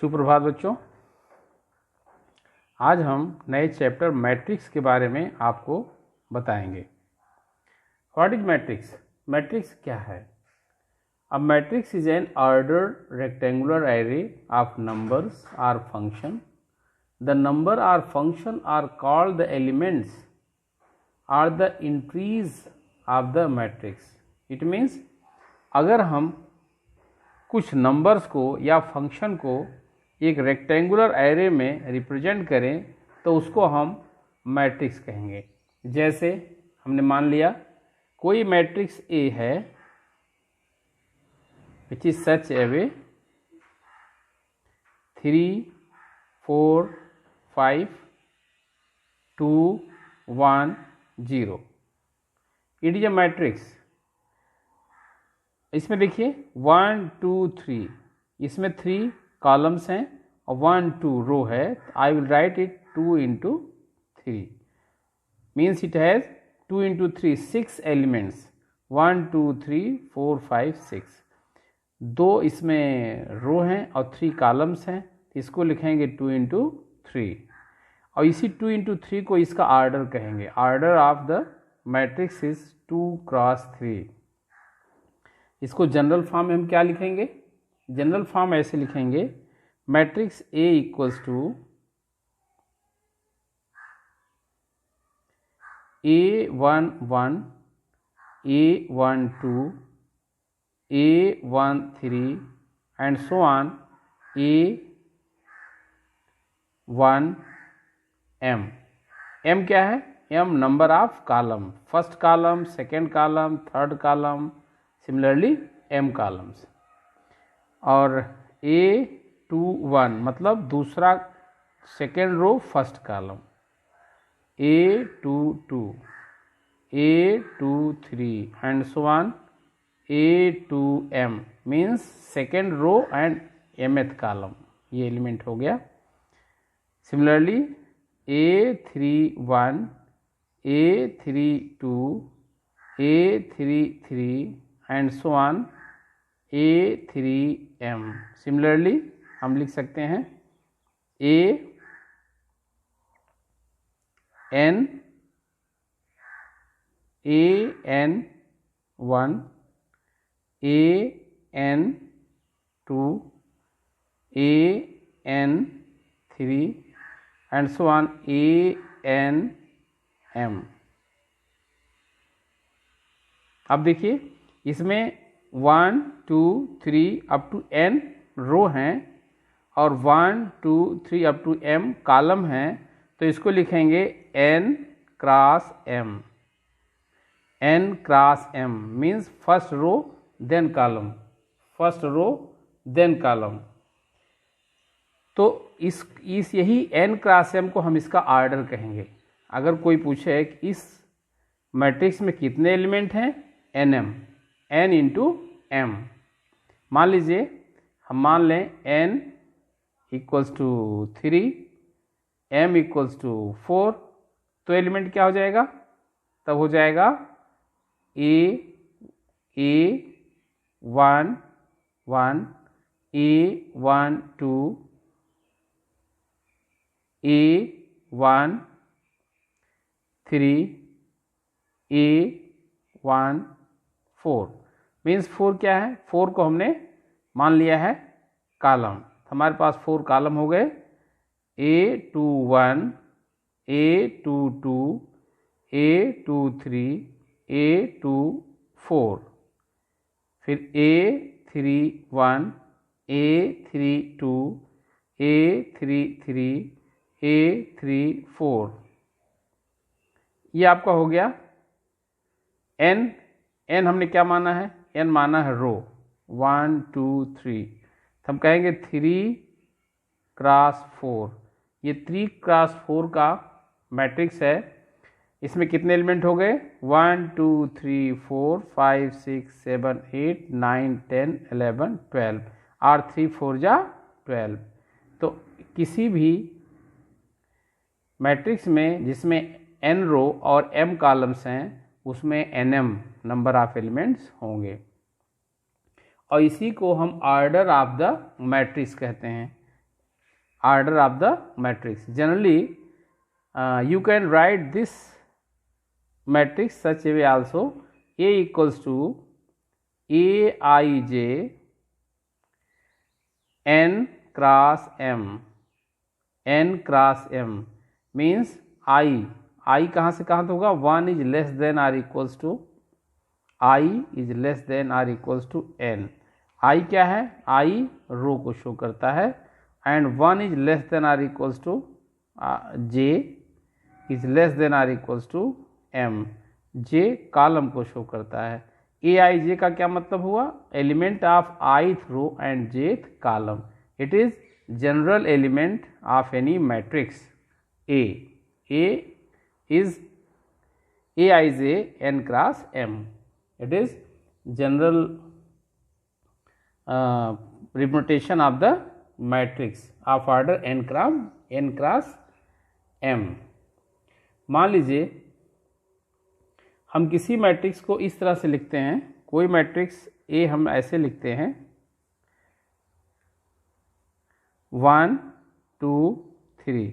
सुप्रभात बच्चों, आज हम नए चैप्टर मैट्रिक्स के बारे में आपको बताएंगे। What is matrix? मैट्रिक्स क्या है? A matrix is an ordered rectangular array of numbers or function. The number or function are called the elements or the entries of the matrix. It means अगर हम कुछ numbers को या function को एक rectangular array में represent करें तो उसको हम मैट्रिक्स कहेंगे। जैसे हमने मान लिया कोई मैट्रिक्स ए है which is such a way 3, 4, 5, 2, 1, 0. It is a matrix. इसमें देखिए 1, 2, 3, इसमें 3 कॉलम्स हैं और 1, 2 रो है। I will write it 2 into 3 means it has 2 into 3 6 elements 1, 2, 3, 4, 5, 6। दो इसमें रो हैं और 3 कॉलम्स हैं, इसको लिखेंगे 2 into 3 और इसी 2 into 3 को इसका आर्डर कहेंगे। Order of the matrix is 2 cross 3। इसको जनरल फॉर्म में हम क्या लिखेंगे? जनरल फॉर्म ऐसे लिखेंगे matrix A equals to A11 A12 A13 and so on A1 M। M क्या है? M number of column, first column, second column, third column, similarly M columns. और A21 मतलब दूसरा second row first column, A22 A23 and so on A2M means second row and mth column, ये element हो गया। Similarly A31 A32 A33 and so on A3M। Similarly हम लिख सकते हैं AN AN1 AN2 AN3 and so on ANM। अब देखिए इसमें 1, 2, 3 अप टू n रो हैं और 1, 2, 3 अप टू m कॉलम हैं, तो इसको लिखेंगे n cross m। n cross m means first row then column, first row then column. तो इस यही n क्रॉस m को हम इसका आर्डर कहेंगे। अगर कोई पूछे कि इस मैट्रिक्स में कितने एलिमेंट हैं, nm, n इंटू m। मान लीजिए हम मान लें n equals to 3, m equals to 4, तो एलिमेंट क्या हो जाएगा? तब हो जाएगा A1 1 A12 A13 A14 means 4 क्या है? 4 को हमने मान लिया है कॉलम, हमारे पास 4 कॉलम हो गए। A21 A22 A23 A24, फिर A31 A32 A33 A34। ये आपका हो गया n। n हमने क्या माना है? n माना है रो 1, 2, 3, तो हम कहेंगे 3 क्रॉस 4। ये 3 क्रॉस 4 का मैट्रिक्स है। इसमें कितने एलिमेंट हो गए? 1, 2, 3, 4, 5, 6, 7, 8, 9, 10, 11, 12 और 3, 4 जा 12। तो किसी भी मैट्रिक्स में जिसमें n रो और m कॉलम्स हैं उसमें nm नंबर ऑफ एलिमेंट्स होंगे और इसी को हम ऑर्डर ऑफ द मैट्रिक्स कहते हैं। order of the matrix. Generally you can write this matrix such a way also. A equals to Aij n cross m. n cross m means I कहाँ से कहाँ तक होगा, 1 is less than or equals to I is less than or equals to n. I क्या है, I रो को show करता है, and 1 is less than or equals to j is less than or equals to m. j column को show करता है. Aij का क्या मतलब हुआ, element of ith row and jth column. It is general element of any matrix A. A is Aij n cross m. It is general representation of the matrix of order n cross m. मान लीजिए हम किसी matrix को इस तरह से लिखते हैं, कोई मैट्रिक्स A हम ऐसे लिखते हैं 1 2 3.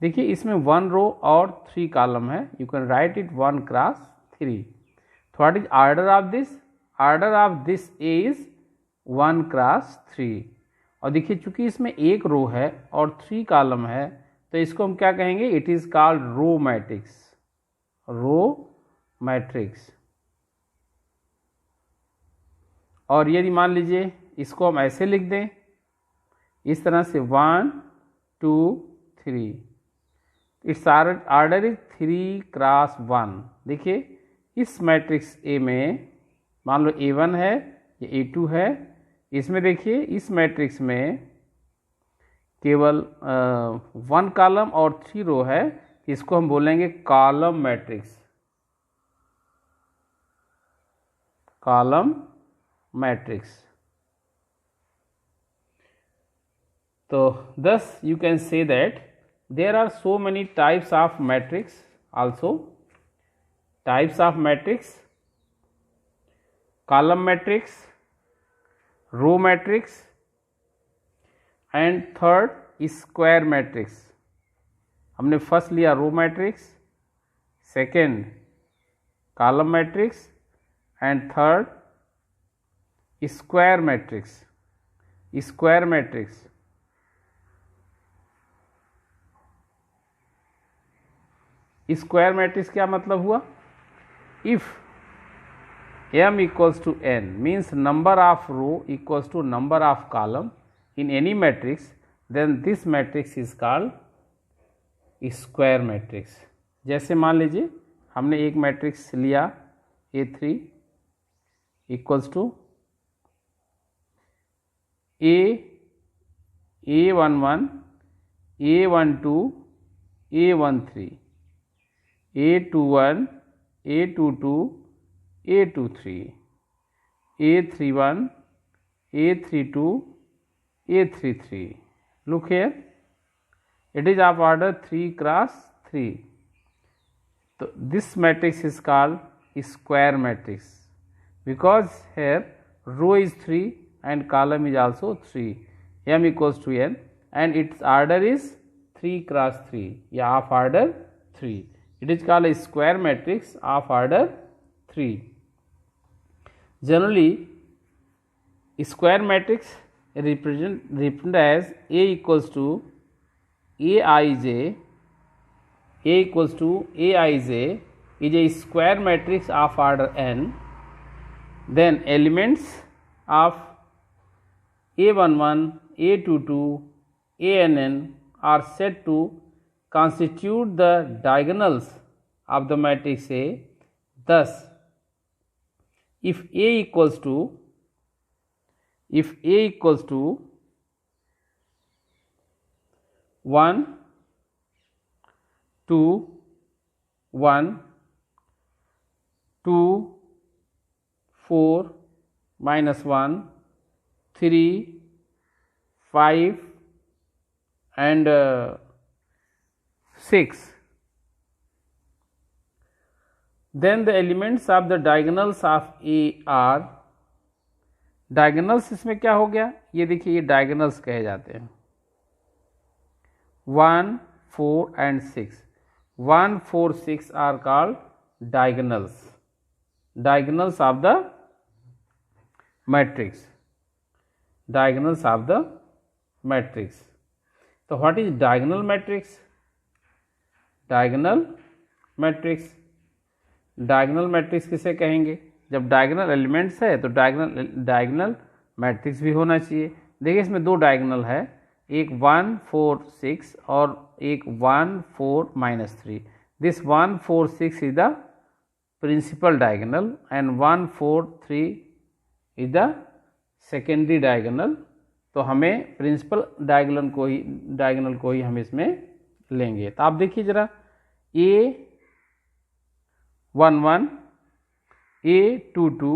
देखिए इसमें 1 रो और 3 कॉलम है. You can write it 1 cross 3. तो what is order of this, order of this is 1 cross 3. और देखिए चूंकि इसमें एक रो है और 3 कॉलम है तो इसको हम क्या कहेंगे, it is called row matrix. Row matrix. और यदि मान लीजिए इसको हम ऐसे लिख दें इस तरह से 1 2 3, इट्स ऑर्डर इज 3 क्रॉस 1. देखिए इस मैट्रिक्स A में मान लो A1 है, ये A2 है. इसमें देखिए इस मैट्रिक्स में केवल 1 कॉलम और 3 रो है. इसको हम बोलेंगे कॉलम मैट्रिक्स. Column matrix. तो thus you can say that there are so many types of matrix also. Types of matrix: column matrix, row matrix, and third square matrix. हमने फर्स्ट लिया row matrix, second column matrix and third square matrix. Square matrix square matrix क्या मतलब हुआ, if m equals to n means number of row equals to number of column in any matrix, then this matrix is called square matrix. जैसे मान लीजिए हमने एक matrix लिया A3 equals to A11 A12 A13 A21 A22 A23 A31 A32 A33. Look here, it is of order 3 cross 3. So this matrix is called square matrix because here row is 3 and column is also 3. M equals to n and its order is 3 cross 3, yeah, of order 3. It is called a square matrix of order 3. Generally square matrix represented as A equals to Aij. A equals to Aij is a square matrix of order n. Then elements of A11, A22, ANN are said to constitute the diagonals of the matrix A. Thus, if A equals to 1 2 1 2 4 minus 1 3 5 and 6, then the elements of the diagonals of A are diagonals इसमें क्या हो गया, ये देखिए ये diagonals कहे जाते हैं 1, 4 and 6. 1, 4, 6 are called diagonals. Diagonals of the matrix. Diagonals of the matrix. So what is diagonal matrix? Diagonal matrix. Diagonal matrix किसे कहेंगे, जब डायगोनल एलिमेंट्स है तो डायगोनल मैट्रिक्स भी होना चाहिए। देखिए इसमें दो डायगोनल है, एक 1, 4, 6 और एक 1, 4, -3। This 1, 4, 6 is the principal diagonal and 1, 4, 3 is the secondary diagonal. तो हमें प्रिंसिपल डायगोनल को ही हम इसमें लेंगे। तो आप देखिए जरा A11, A22,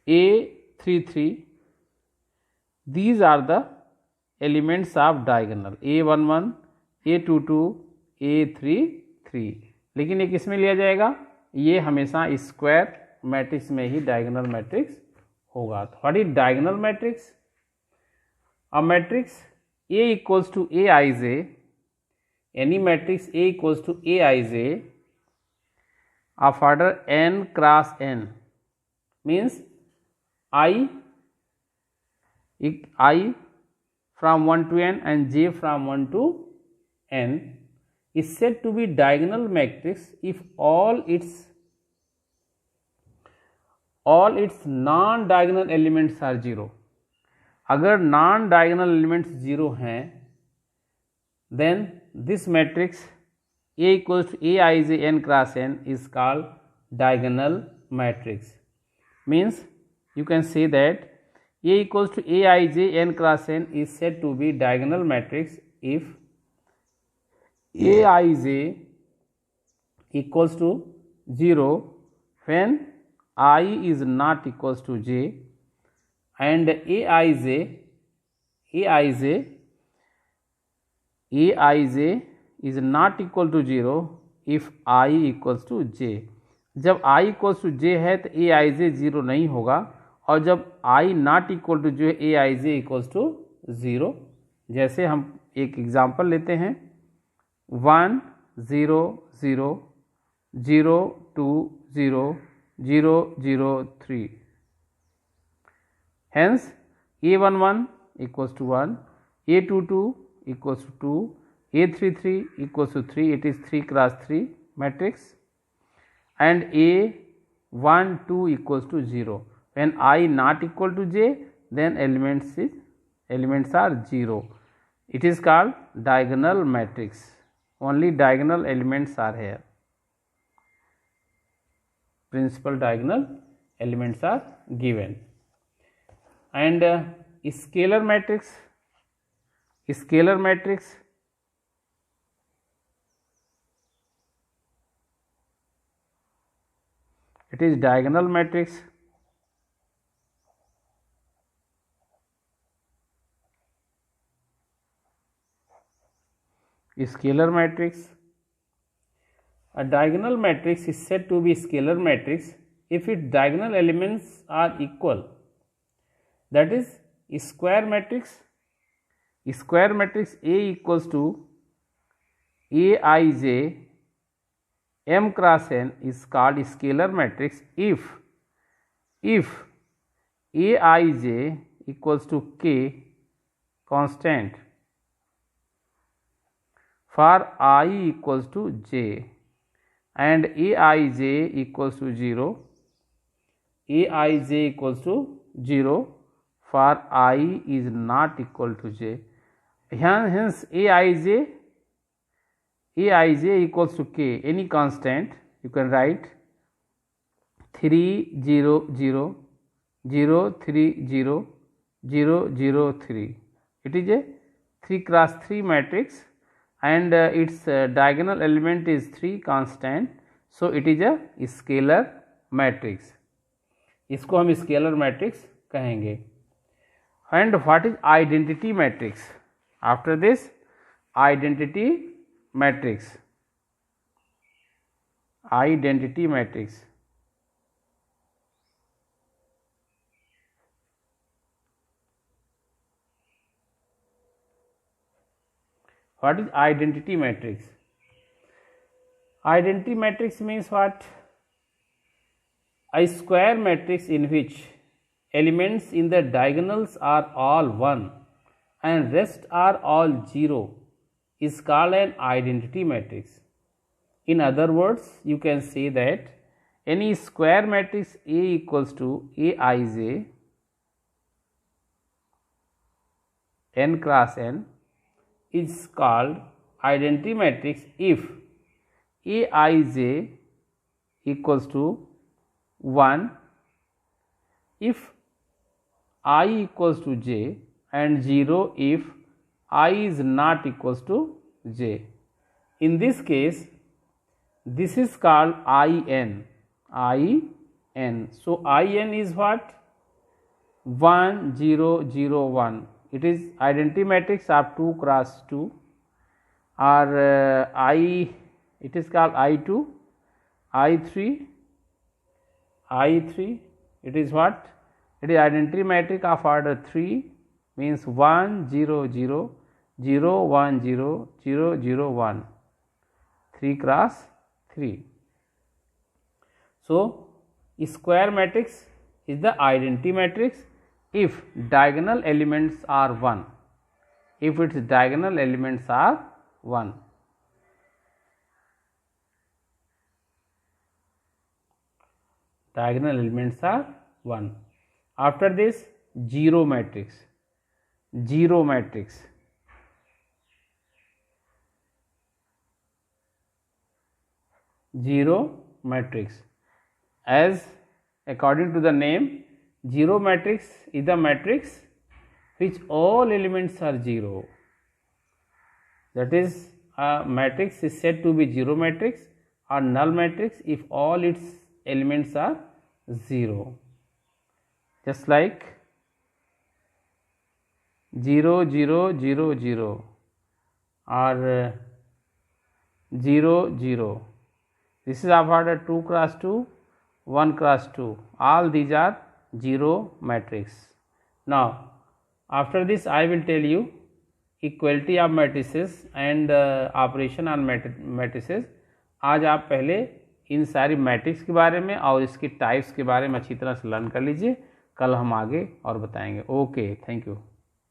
A33, these are the elements of diagonal A11, A22, A33। लेकिन एक इसमें लिया जाएगा, ये हमेशा स्क्वायर मैट्रिक्स में ही डायगोनल मैट्रिक्स होगा। तो what is diagonal matrix? A matrix A equals to Aij, any matrix A equals to Aij of order n cross n means I from 1 to n and j from 1 to n is said to be diagonal matrix if all its non-diagonal elements are 0। अगर non diagonal elements 0 हैं then this matrix A equals to Aij n cross n is called diagonal matrix। Means you can say that A equals to Aij n cross n is said to be diagonal matrix if Aij equals to 0 when I is not equals to j and Aij is not equal to 0 if I equals to j। जब I equals to j है तो Aij 0 नहीं होगा, और जब I not equal to जो है Aij equals to 0। जैसे हम एक एग्जांपल लेते हैं 1, 0, 0, 0, 2, 0, 0, 0, 3। Hence A11 equals to 1, A22 equals to 2, A33 equals to 3, it is 3 cross 3 matrix, and A12 equals to 0। When I not equal to j, then elements are 0। It is called diagonal matrix, only diagonal elements are here, principal diagonal elements are given। And scalar matrix, it is diagonal matrix। Scalar matrix, a diagonal matrix is said to be scalar matrix if its diagonal elements are equal, that is square matrix A equals to Aij m cross n is called scalar matrix if Aij equals to k constant for I equals to j and Aij equals to 0, Aij equals to 0 for I is not equal to j। Hence Aij equals to k, any constant you can write 3, 0, 0, 0, 3, 0, 0, 0, 3। It is a 3 cross 3 matrix and its diagonal element is 3 constant, so it is a scalar matrix। इसको हम scalar matrix कहेंगे। And what is identity matrix? After this, identity matrix, What is identity matrix? Identity matrix means what? A square matrix in which elements in the diagonals are all 1 and rest are all 0 is called an identity matrix. In other words, you can say that any square matrix A equals to Aij n cross n is called identity matrix if Aij equals to 1, if I equals to j, and 0 if I is not equals to j. In this case, this is called IN. So IN is what? 1 0 0 1. It is identity matrix of 2 cross 2, or it is called I2, I3, I3. It is what? It is identity matrix of order 3, means 1 0 0 0 1 0 0 0 1, 3 cross 3. So square matrix is the identity matrix if diagonal elements are 1, if its diagonal elements are 1. Diagonal elements are 1. After this, zero matrix. Zero matrix. Zero matrix. As according to the name, zero matrix is the matrix which all elements are 0. That is, a matrix is said to be zero matrix or null matrix if all its elements are 0. Just like 0 0 0 0 or 0 0. This is of order 2 cross 2, 1 cross 2. All these are zero matrix. Now, after this I will tell you equality of matrices and operation on matrices. आज आप पहले इन सारी matrix के बारे में और इसकी types के बारे में अच्छी तरह से लर्न कर लीजिए. कल हम आगे और बताएंगे. Okay, thank you.